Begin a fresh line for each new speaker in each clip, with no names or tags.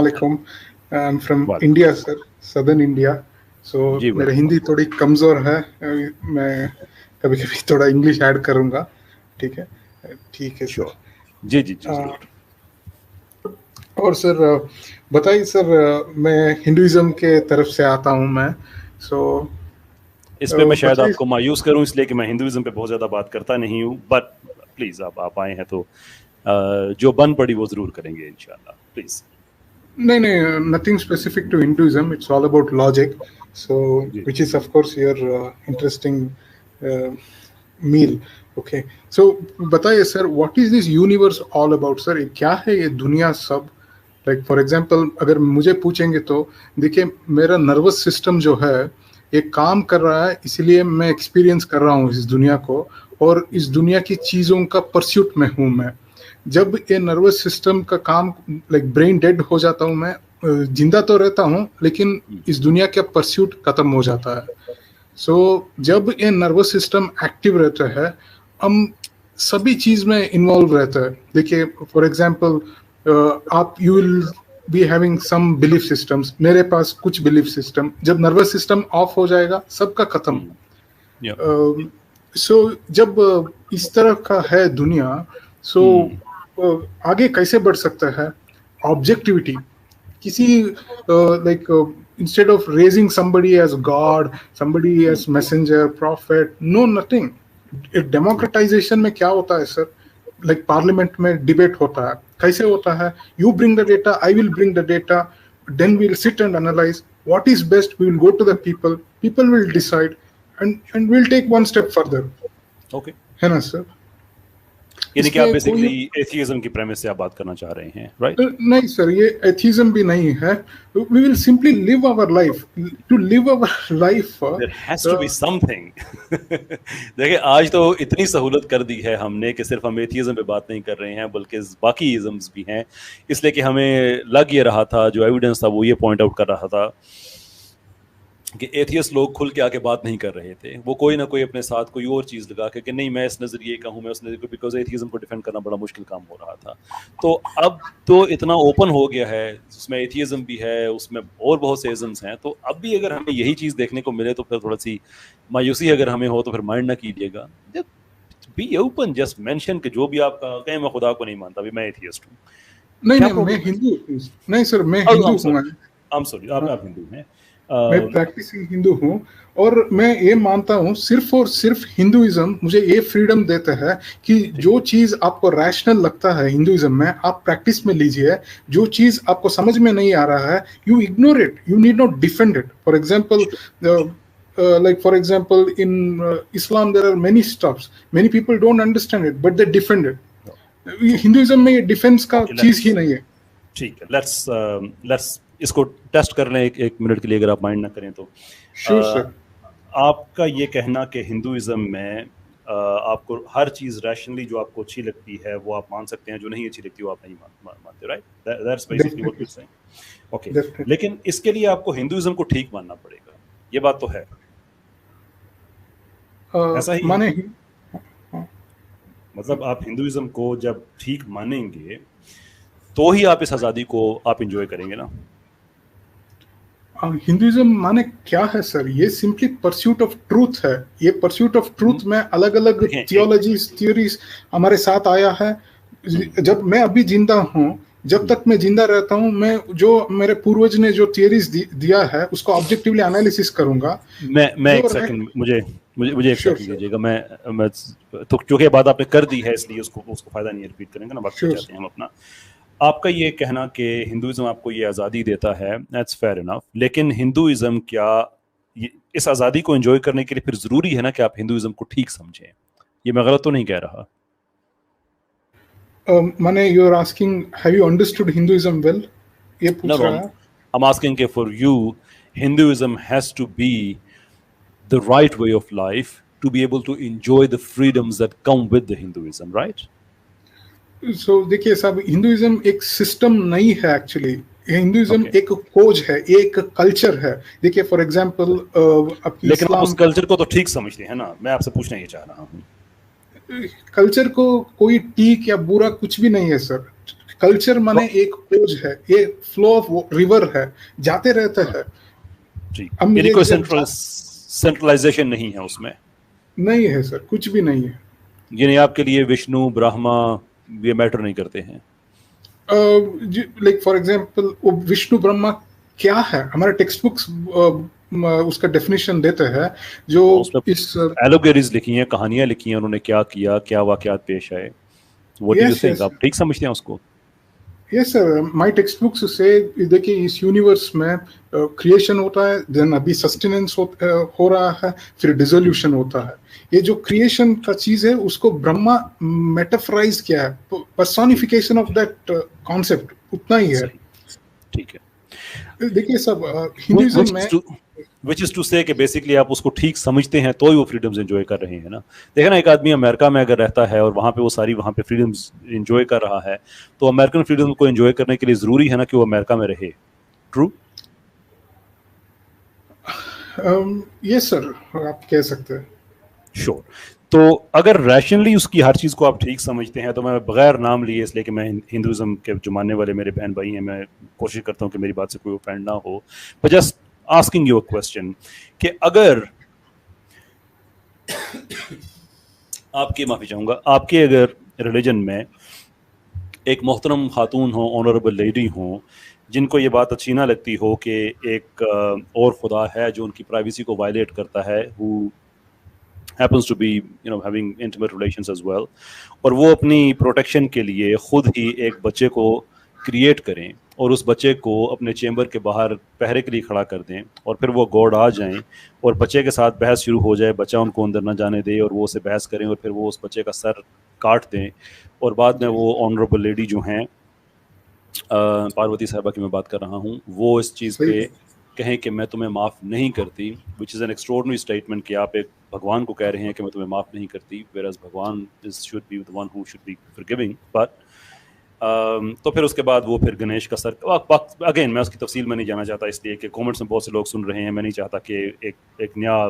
वालेकुम। I am from
वाह
India sir, southern India. सो
जी
मेरा
भाई
हिंदी थोड़ी कमज़ोर है। मैं कभी कभी थोड़ा इंग्लिश ऐड करूँगा। ठीक है, ठीक है सर।
श्योर जी जी जी
अ,
जरूर।
और सर बताइए सर, मैं हिंदुइज्म के तरफ से आता हूँ मैं। सो
इस पे मैं शायद
बताइए।
आपको मायूस करूं इसलिए कि मैं हिंदुइज्म पे बहुत ज्यादा बात करता नहीं हूं, बट प्लीज आप आए हैं तो जो बन पड़ी वो जरूर करेंगे इंशाल्लाह, प्लीज।
नहीं नहीं, nothing specific to Hinduism, it's all about logic. So
ji
which is of course your interesting meal. Okay, so बताइए sir, what is this universe all about sir? क्या है ये दुनिया सब? लाइक फॉर एग्जांपल अगर मुझे पूछेंगे तो देखिए, मेरा नर्वस सिस्टम जो है ये काम कर रहा है, इसलिए मैं एक्सपीरियंस कर रहा हूँ इस दुनिया को, और इस दुनिया की चीज़ों का परस्यूट में हूँ मैं। जब ये नर्वस सिस्टम का काम, लाइक ब्रेन डेड हो जाता हूँ मैं, जिंदा तो रहता हूँ लेकिन इस दुनिया का परस्यूट खत्म हो जाता है। सो जब ये नर्वस सिस्टम एक्टिव रहता है, हम सभी चीज में इन्वॉल्व रहता है। देखिए फॉर एग्जांपल, आप you will be having some belief systems, मेरे पास कुछ बिलीफ सिस्टम, जब नर्वस सिस्टम ऑफ हो जाएगा सबका खत्म।
या
सो जब इस तरह का है दुनिया, सो आगे कैसे बढ़ सकता है? ऑब्जेक्टिविटी, किसी like instead of raising somebody as god, somebody as messenger, prophet, no nothing. Democratisation में क्या होता है सर? लाइक पार्लियामेंट में डिबेट होता है, कैसे होता है? You bring the data, I will bring the data, then we'll sit and analyze what is best. We will go to the people, people will decide, and we'll take one step further.
Okay,
है ना sir?
यानी
इस
कि आप
पे कोई
basically atheism की premise से आप बात करना चाह रहे हैं, राइट?
नहीं सर, ये एथिज्म भी नहीं है। We will simply live our life, to live our life.
There has to be something. देखिए आज तो इतनी सहूलत कर दी है हमने कि सिर्फ हम एथियज्म पे बात नहीं कर रहे हैं बल्कि बाकी इज़म्स भी हैं, इसलिए कि हमें लग ये रहा था, जो एविडेंस था वो ये पॉइंट आउट कर रहा था कि एथियस्ट लोग खुल के आके बात नहीं कर रहे थे। वो कोई ना कोई अपने साथ कोई और चीज़ लगा के कि नहीं मैं इस नज़रिए का हूँ, मैं उस नज़रिए का, बिकॉज एथियज्म को डिफेंड करना बड़ा मुश्किल काम हो रहा था। तो अब तो इतना ओपन हो गया है, उसमें एथियज्म भी है, उसमें और बहुत से इज़म्स हैं, तो अब भी अगर हमें यही चीज़ देखने को मिले तो फिर थोड़ा सी मायूसी अगर हमें हो तो फिर माइंड ना कीजिएगा। बी ओपन, जस्ट मेंशन कि जो भी आप कहें मैं खुदा को नहीं मानता, अभी मैं एथियस्ट हूँ।
नहीं नहीं, मैं हिंदू नहीं सर, मैं हिंदू हूँ।
I'm sorry, आप हिंदू हैं।
मैं प्रैक्टिसिंग हिंदू हूँ, और मैं ये मानता हूँ सिर्फ और सिर्फ हिंदुइज्म मुझे ये फ्रीडम देता है कि जो चीज आपको रैशनल लगता है हिंदुइज्म में, आप प्रैक्टिस में लीजिए। जो चीज आपको समझ में नहीं आ रहा है, you ignore it, you need not defend it. For example, like for example in Islam there are many stuffs, many people don't understand it but they defend it. Hinduism में ये डिफेंस का चीज ही नहीं है।
ठीक है, लेट्स इसको test कर लें एक मिनट के लिए, अगर आप माइंड ना करें तो।
Sure, sir.
आपका ये कहना कि हिंदुइज्म में आपको हर चीज़ रैशनली जो आपको अच्छी लगती है वो आप मान सकते हैं, जो नहीं अच्छी लगती वो आप नहीं मानते, right? That's basically what you are saying. Okay, लेकिन इसके लिए आपको हिंदुइज्म को ठीक मानना पड़ेगा, ये बात तो है। ऐसा ही
माने
मतलब आप हिंदुइज्म को जब ठीक मानेंगे तो ही आप इस आज़ादी को आप इंजॉय करेंगे ना।
हिंदुइज्म माने क्या है सर? ये सिंपली परस्यूट ऑफ ट्रूथ है। ये परस्यूट ऑफ ट्रूथ में अलग अलग थियोलॉजीज, थ्योरीज हमारे साथ आया है। जब मैं अभी जिंदा हूँ, जब तक मैं जिंदा रहता हूँ, मैं जो मेरे पूर्वज ने जो थियरीज दिया है उसको ऑब्जेक्टिवली एनालिसिस करूंगा।
मैं एक सेकंड, मुझे एक सेकंड दीजिएगा। मैं तो क्योंकि बात आपने कर दी है इसलिए उसको फायदा नहीं है रिपीट करेंगे ना, बात कर जाते हैं हम अपना। आपका ये कहना कि हिंदुइज्म आपको ये आज़ादी देता है, दैट्स फेयर इनफ, लेकिन हिंदुइज्म क्या इस आज़ादी को एंजॉय करने के लिए फिर ज़रूरी है ना कि आप हिंदुइज्म को ठीक समझें? ये मैं गलत तो नहीं कह रहा?
माने you are asking have you understood Hinduism well, ये पूछ रहा है।
I'm asking कि for you Hinduism has to be the right way of life to be able to enjoy the freedoms that come with the Hinduism, right?
So देखिए साहब, Hinduism एक system नहीं है एक्चुअली। हिंदुइज्म एक खोज है, एक कल्चर है। देखिए फॉर एग्जांपल,
लेकिन आप उस कल्चर को तो ठीक समझते हैं ना, मैं आपसे पूछना ये चाह रहा हूँ।
कल्चर को कोई ठीक या बुरा कुछ भी नहीं है सर। कल्चर माने एक ओज है, ये फ्लो ऑफ रिवर है, जाते रहते हैं।
जी,
हम
यानी
ये
कोई सेंट्रलाइजेशन नहीं है उसमें?
नहीं है सर, कुछ भी नहीं है।
यानी आपके लिए विष्णु ब्रह्मा ये मैटर नहीं करते हैं?
लाइक फॉर एग्जांपल वो विष्णु ब्रह्मा क्या है, हमारे टेक्स्ट बुक्स उसका डेफिनेशन देते हैं, जो
उसमें
इस
एलोगेरीज लिखी हैं, कहानियां लिखी हैं, उन्होंने क्या किया, क्या वाकयात पेश आए। What do you
yes
think,
yes
आप ठीक समझते हैं उसको?
Yes sir, my text books से देखिए इस यूनिवर्स में क्रिएशन होता है, देन अभी सस्टेनेंस हो रहा है, फिर डिसोल्यूशन होता है। ये जो क्रिएशन का चीज है उसको ब्रह्मा मेटाफराइज किया है, पर्सोनिफिकेशन ऑफ दैट कॉन्सेप्ट, उतना ही है।
सही, ठीक है।
देखिए सब हिंदुइज्म में
विच इज टू से कि बेसिकली आप उसको ठीक समझते हैं तो ही वो फ्रीडम्स एंजॉय कर रहे हैं ना। देखा ना, एक आदमी अमेरिका में अगर रहता है और वहां पे वो सारी वहां पे फ्रीडम्स एंजॉय कर रहा है, तो अमेरिकन फ्रीडम को एंजॉय करने के लिए जरूरी है ना कि वो अमेरिका में रहे। ट्रू?
यस सर, आप कह सकते हैं।
श्योर। तो अगर रैशनली उसकी हर चीज़ को आप ठीक समझते हैं, तो मैं बगैर नाम लिए, इसलिए कि मैं हिंदुज़म के जो मानने वाले मेरे बहन भाई हैं, मैं कोशिश करता हूँ कि मेरी बात से कोई ऑफेंड ना हो, but just asking you a question कि अगर आपकी, माफ़ी चाहूँगा, आपके अगर रिलीजन में एक मोहतरम खातून हो, ऑनरेबल लेडी हो, जिनको ये बात अच्छी ना लगती हो कि एक और खुदा है जो उनकी प्राइवेसी को वायलेट करता है, who happens to be having intimate relations as well, और वो अपनी प्रोटेक्शन के लिए खुद ही एक बच्चे को क्रिएट करें और उस बच्चे को अपने चेंबर के बाहर पहरे के लिए खड़ा कर दें, और फिर वो गॉड आ जाएं और बच्चे के साथ बहस शुरू हो जाए, बच्चा उनको अंदर ना जाने दे और वो उससे बहस करें और फिर वो उस बच्चे का सर काट दें, और बाद में वो ऑनरेबल लेडी जो हैं, पार्वती साहिबा की मैं बात कर रहा हूँ, वो इस चीज़ पे कहें कि मैं तुम्हें माफ़ नहीं करती, which is an extraordinary statement कि आप एक भगवान को कह रहे हैं कि मैं तुम्हें माफ़ नहीं करती, वेयरएज भगवान should be the one who should be forgiving. But तो फिर उसके बाद वो फिर गणेश का सर, अगेन मैं उसकी तफसील में नहीं जाना चाहता, इसलिए कि कमेंट्स में बहुत से लोग सुन रहे हैं, मैं नहीं चाहता कि एक नया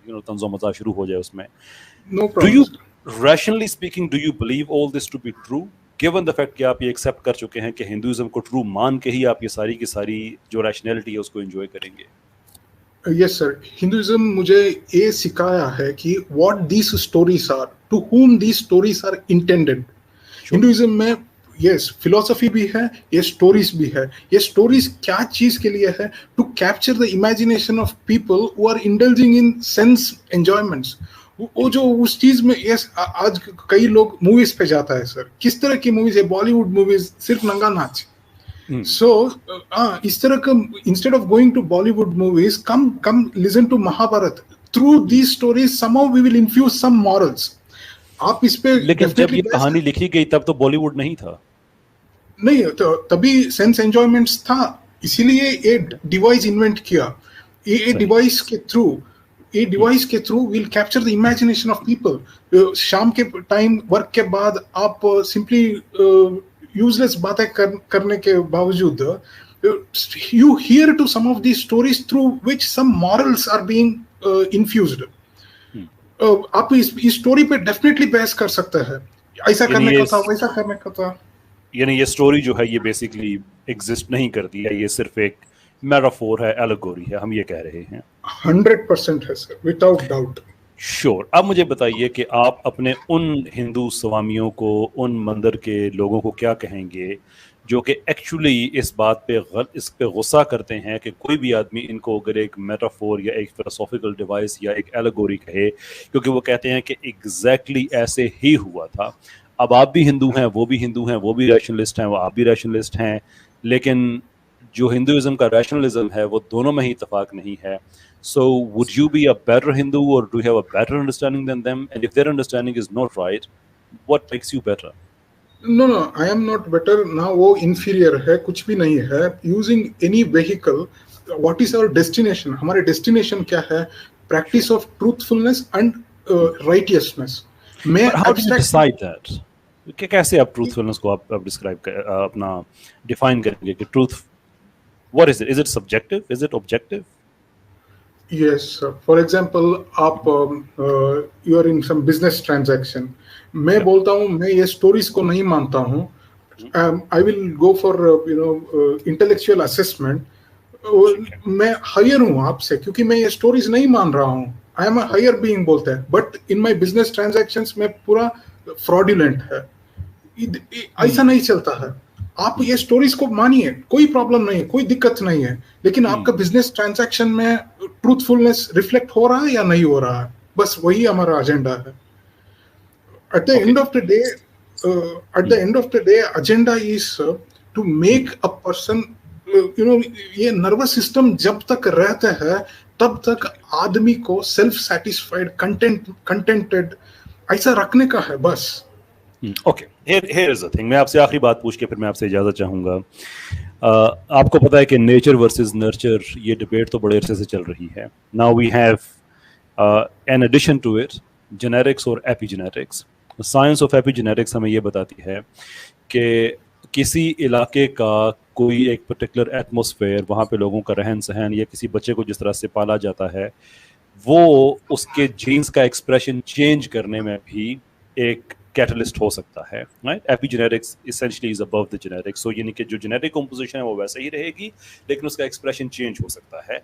तंज़ो मज़ा शुरू हो जाए उसमें। Do you, rationally speaking, do you believe all this to be true, given the fact कि आप ये एक्सेप्ट कर चुके हैं कि हिंदुइज्म को ट्रू मान के ही आप ये सारी की सारी जो रैशनैलिटी है उसको एंजॉय करेंगे?
यस सर, हिंदुइज्म मुझे ये सिखाया है कि what these stories are, to whom these stories are intended। Hinduism में यस फिलोसफी भी है, ये स्टोरीज भी है। ये स्टोरीज क्या चीज के लिए है? To capture the imagination of people who are indulging in sense enjoyments. वो जो उस चीज में, यस आज कई लोग मूवीज पे जाता है सर, किस तरह की मूवीज है? बॉलीवुड मूवीज, सिर्फ नंगा नाच। So, इस तरह का, instead of going to Bollywood movies, come listen to Mahabharata. Through these stories, somehow we will infuse some morals. आप इस पे,
लेकिन जब ये कहानी लिखी गई तब तो बॉलीवुड नहीं था।
नहीं, तो तभी सेंस एंजॉयमेंट्स था, इसीलिए ये डिवाइस इन्वेंट किया। ये डिवाइस के through will capture the imagination of people. शाम के टाइम वर्क के बाद आप सिंपली यूजलेस बातें करने के बावजूद, you hear to some of these stories through which some morals are being infused। आप इस स्टोरी पे डेफिनेटली बहस कर सकते हैं, ऐसा करने का था, वैसा करने का था।
यानी ये स्टोरी जो है ये बेसिकली एग्जिस्ट नहीं करती है, ये सिर्फ एक मेटाफोर है, एलेगोरी है, हम ये कह रहे हैं।
100% है सर, विदाउट डाउट।
श्योर। अब मुझे बताइए कि आप अपने उन हिंदू स्वामियों को, उन मंदिर के लोगों को क्या कहेंगे जो कि एक्चुअली इस पे गुस्सा करते हैं कि कोई भी आदमी इनको अगर एक मेटाफोर या एक फिलोसॉफिकल डिवाइस या एक एलेगोरी कहे, क्योंकि वो कहते हैं कि एग्जैक्टली ऐसे ही हुआ था। अब आप भी हिंदू हैं, वो भी हिंदू हैं, वो भी रैशनलिस्ट हैं, वो आप भी रैशनलिस्ट हैं, लेकिन जो हिंदुइज्म का रैशनलिज्म है वो दोनों में ही इतफाक नहीं है। So would you be a better Hindu, or do you have a better understanding than them? And if their understanding is not right, what makes you better?
No, I am not better ना, वो inferior है, कुछ भी नहीं है। Using any vehicle, what is our destination? हमारे destination क्या है? Practice of truthfulness and righteousness। मैं
how do you decide that? कैसे आप truthfulness को आप describe अपना define करेंगे कि truth, what is it? Is it subjective? Is it objective?
Yes, for example, आप you are in some business transaction, मैं बोलता हूँ मैं ये स्टोरीज को नहीं मानता हूँ, I will go for intellectual assessment. मैं हायर हूँ आपसे क्योंकि मैं ये स्टोरीज नहीं मान रहा हूँ. I am a higher being बोलते हैं, but in my business transactions में पूरा फ्रॉडुलेंट है. ऐसा नहीं चलता है. आप ये स्टोरीज को मानिए, कोई प्रॉब्लम नहीं है, कोई दिक्कत नहीं है, लेकिन आपका बिजनेस ट्रांजैक्शन में ट्रूथफुलनेस रिफ्लेक्ट हो रहा है या नहीं हो रहा है, बस वही हमारा एजेंडा है. At the end of the day, agenda is to make a person, ये नर्वस सिस्टम जब तक रहता है तब तक आदमी को सेल्फ सेटिस्फाइड, कंटेंटेड ऐसा रखने का है बस.
Okay, here is the thing. मैं आपसे आखिरी बात पूछ के फिर मैं आपसे इजाजत चाहूंगा. आपको पता है कि नेचर वर्सेस नर्चर ये डिबेट तो बड़े अरसे से चल रही है. Now we have an addition to it, genetics और एपिजेनेटिक्स. साइंस ऑफ एपिजेनेटिक्स हमें ये बताती है कि किसी इलाके का कोई एक पर्टिकुलर एटमॉस्फेयर, वहाँ पे लोगों का रहन सहन, या किसी बच्चे को जिस तरह से पाला जाता है, वो उसके जीन्स का एक्सप्रेशन चेंज करने में भी एक कैटलिस्ट हो सकता है. Right, epigenetics essentially is above the genetics. So यानी कि जो जेनेटिक कंपोजिशन है वो वैसे ही रहेगी, लेकिन उसका एक्सप्रेशन चेंज हो सकता है.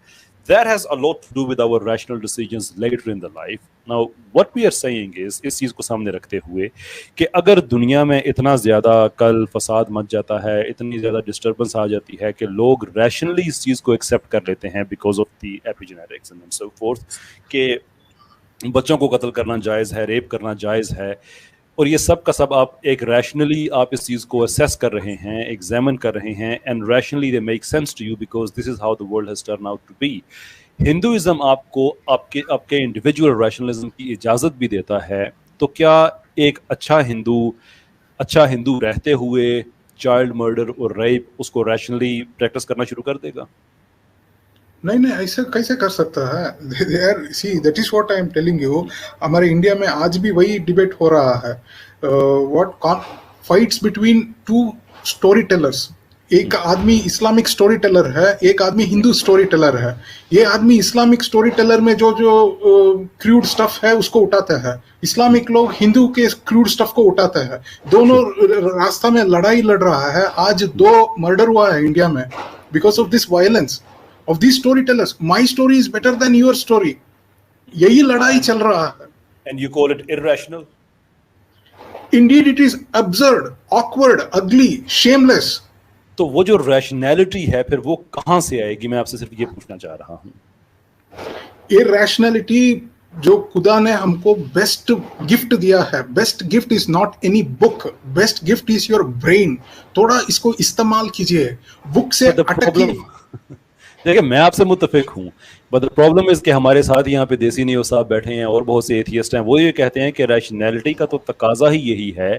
That has a lot to do with our rational decisions later in the life. Now, what we are saying is, इस चीज़ को सामने रखते हुए कि अगर दुनिया में इतना ज़्यादा कल फसाद मच जाता है, इतनी ज़्यादा डिस्टर्बेंस आ जाती है कि लोग रैशनली इस चीज़ को एक्सेप्ट कर लेते हैं because of the epigenetics and so fourth, कि बच्चों को कत्ल करना जायज़ है, रेप करना जायज़ है, और ये सब का सब आप एक रैशनली आप इस चीज़ को असेस कर रहे हैं, एग्जामिन कर रहे हैं, and rationally they make sense to you because this is how the world has turn out to be. Hinduism आपको आपके इंडिविजुअल रैशनलिज्म की इजाज़त भी देता है. तो क्या एक अच्छा हिंदू रहते हुए चाइल्ड मर्डर और रेप उसको रैशनली प्रैक्टिस करना शुरू कर देगा?
नहीं, ऐसा कैसे कर सकता है यार. See, that is what I am telling you. हमारे इंडिया में आज भी वही डिबेट हो रहा है. What fights between two storytellers. एक आदमी इस्लामिक स्टोरी टेलर है, एक आदमी हिंदू स्टोरी टेलर है. ये आदमी इस्लामिक स्टोरी टेलर में जो क्रूड स्टफ है उसको उठाते हैं, इस्लामिक लोग हिंदू के क्रूड स्टफ को उठाते हैं. दोनों रास्ता में लड़ाई लड़ रहा है. आज 2 मर्डर हुआ है इंडिया में because of this violence of these storytellers. My story is better than your story. यही लड़ाई चल रहा है.
And you call it irrational?
Indeed, it is absurd, awkward, ugly, shameless.
तो वो जो रैशनैलिटी है फिर वो कहाँ से आएगी? मैं आपसे सिर्फ ये पूछना चाह रहा हूँ.
ये रैशनैलिटी जो खुदा ने हमको बेस्ट गिफ्ट दिया है. Best gift is not any book. Best gift is your brain. थोड़ा इसको इस्तेमाल कीजिए. बुक से अटकिए.
देखिए, मैं आपसे मुत्तफिक हूँ, बट द प्रॉब्लम इज कि हमारे साथ यहाँ पे देसी न्यूज़ साहब बैठे हैं और बहुत से एथियस्ट हैं. वो ये कहते हैं कि रैशनैलिटी का तो तकाजा ही यही है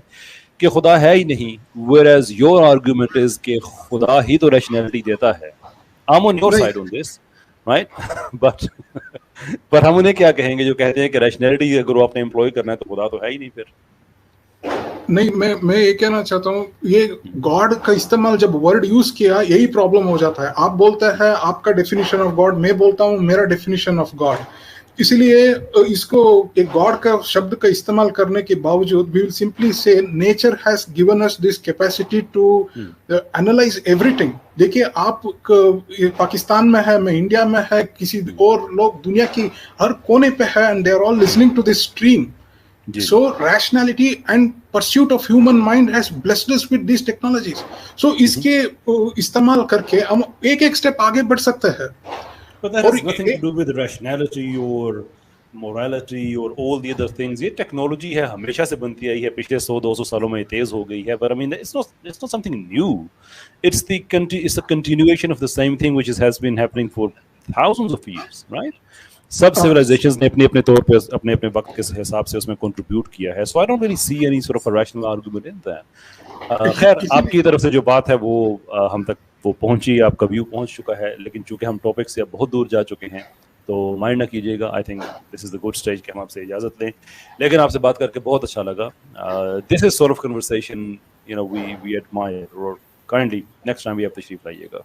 कि खुदा है ही नहीं, whereas your argument is कि खुदा ही तो रैशनैलिटी देता है. I'm on your side on this, right? but हम उन्हें क्या कहेंगे जो कहते हैं कि रैशनैलिटी अगर वो आपने एम्प्लॉय करना है तो खुदा तो है ही नहीं फिर.
नहीं, मैं ये कहना चाहता हूँ, ये गॉड का इस्तेमाल जब वर्ड यूज किया यही प्रॉब्लम हो जाता है. आप बोलते हैं आपका डेफिनेशन ऑफ गॉड, मैं बोलता हूँ मेरा डेफिनेशन ऑफ गॉड. इसलिए इसको एक गॉड का शब्द का इस्तेमाल करने के बावजूद we will simply say nature has given us this capacity to analyze everything. देखिए, आप पाकिस्तान में है, मैं इंडिया में है, किसी और लोग दुनिया की हर कोने पे है, and they are all listening to this stream. So rationality and pursuit of human mind has blessed us with these technologies. So इसके इस्तेमाल करके हम एक स्टेप आगे बढ़ सकते हैं.
But that has nothing to do with rationality or morality or all the other things. ये टेक्नोलॉजी है, हमेशा से बनती आई है, पिछले 100-200 सालों में तेज हो गई है. But I mean, it's not something new. It's the continuation of the same thing which has been happening for thousands of years, right? सब सिविलाइजेशंस ने अपने तौर पे अपने वक्त के हिसाब से उसमें कंट्रीब्यूट किया है. So I don't really see any sort of a rational argument in that. खैर, आपकी तरफ से जो बात है वो हम तक वो पहुंची, आपका व्यू पहुंच चुका है, लेकिन चूंकि हम टॉपिक से अब बहुत दूर जा चुके हैं तो माइंड ना कीजिएगा. I think this is the good stage कि हम आपसे इजाजत लें, लेकिन आपसे बात करके बहुत अच्छा लगा. This is sort of conversation we admire, और काइंडली नेक्स्ट टाइम भी आप तशरीफ लाइएगा.